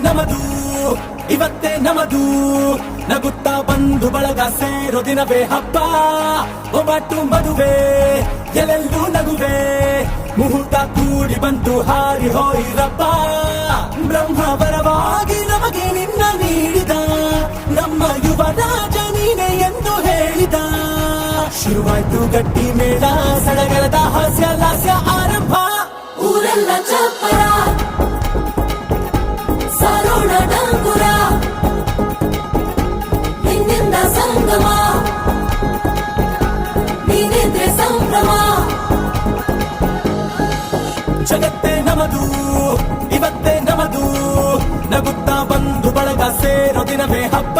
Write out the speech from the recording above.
ನಮದು ಇವತ್ತೇ ನಮದು ನಗುತ್ತಾ ಬಂಧು ಬಳಗ ಸೇರೋ ದಿನವೇ ಹಬ್ಬ ಒಬ್ಬಟ್ಟು ಮದುವೆ ಎಲ್ಲೆಲ್ಲೂ ನಗುವೆ ಮುಹೂರ್ತ ಕೂಡಿ ಬಂತು ಹಾರಿ ಹೋಯಿರಪ್ಪ ಬ್ರಹ್ಮ ವರವಾಗಿ ನಮಗೆ ನಿನ್ನ ನೀಡಿದ ನಮ್ಮ ಯುವರಾಜ ನೀನೆ ಎಂದು ಹೇಳಿದ ಶುರುವಾಯ್ತು ಗಟ್ಟಿ ಮೇಳ ಸಡಗರದ ಹಾಸ್ಯ ಲಾಸ್ಯ ಆರಂಭ ಊರೆಲ್ಲ ಚಪ್ಪರ ಸಾರೋಣ ಡಂಗುರ ನಿನ್ನಿಂದ ಸಂಗಮ ನೀನಿದ್ರೆ ಸಂಭ್ರಮ ಜಗತ್ತೇ ನಮದು ಇವತ್ತೇ ನಮದು ನಗುತ್ತಾ ಬಂಧು ಬಳಗ ಸೇರೋ ದಿನವೇ ಹಬ್ಬ